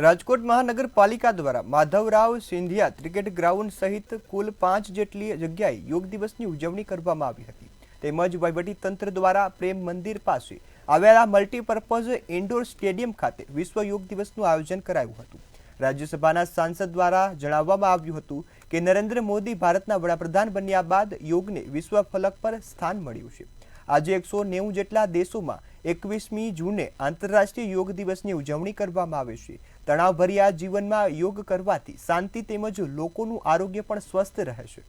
રાજકોટ મહાનગરપાલિકા દ્વારા Madhavrao Scindia cricket ground સહિત કુલ 5 જેટલી જગ્યાએ યોગ દિવસની ઉજવણી કરવામાં આવી હતી। તેમજ વહીવટીતંત્ર દ્વારા પ્રેમ મંદિર પાસે આવેલા મલ્ટીપર્પઝ ઇન્ડોર સ્ટેડિયમ ખાતે વિશ્વ યોગ દિવસનું આયોજન કરાયું હતું। રાજ્યસભાના સાંસદ દ્વારા જણાવવામાં આવ્યું હતું કે નરેન્દ્ર મોદી ભારતના વડાપ્રધાન બન્યા બાદ યોગને વિશ્વ ફલક પર સ્થાન મળ્યું છે। આજે 190 જેટલા દેશોમાં 21મી જૂને આંતરરાષ્ટ્રીય યોગ દિવસની ઉજવણી કરવામાં આવે છે। તણાવભર્યા જીવનમાં યોગ કરવાથી શાંતિ તેમજ લોકોનું આરોગ્ય પણ સ્વસ્થ રહે છે।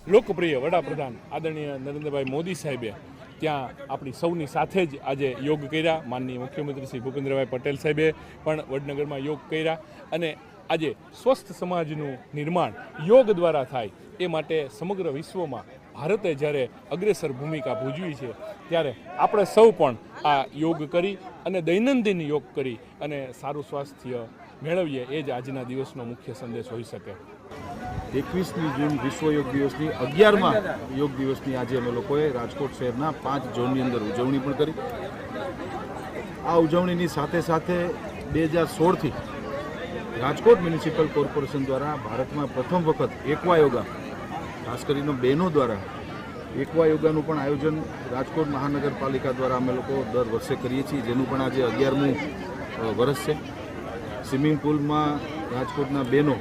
લોકપ્રિય વડાપ્રધાન આદરણીય નરેન્દ્રભાઈ મોદી સાહેબે ત્યાં આપણી સૌની સાથે જ આજે યોગ કર્યા। માનનીય મુખ્યમંત્રી શ્રી ભૂપેન્દ્રભાઈ પટેલ સાહેબે પણ વડનગરમાં યોગ કર્યા અને આજે સ્વસ્થ સમાજનું નિર્માણ યોગ દ્વારા થાય એ માટે સમગ્ર વિશ્વમાં ભારતે જ્યારે અગ્રેસર ભૂમિકા ભજવી છે ત્યારે આપણે સૌ પણ આ યોગ કરી અને દૈનંદિન યોગ કરી અને સારું સ્વાસ્થ્ય મેળવીએ એ જ આજના દિવસનો મુખ્ય સંદેશ હોઈ શકે। 21મી જૂન વિશ્વ યોગ દિવસની 11મા યોગ દિવસની આજે અમે લોકોએ રાજકોટ શહેરના 5 ઝોનની અંદર ઉજવણી પણ કરી। આ ઉજવણીની સાથે સાથે 2016થી રાજકોટ મ્યુનિસિપલ કોર્પોરેશન દ્વારા ભારતમાં પ્રથમ વખત એક્વા યોગા ખાસ કરીને બહેનો દ્વારા એક્વા યોગાનું પણ આયોજન રાજકોટ મહાનગરપાલિકા દ્વારા અમે લોકો દર વર્ષે કરીએ છીએ, જેનું પણ આજે 11મું વર્ષ છે। સ્વિમિંગ પુલમાં રાજકોટના બહેનો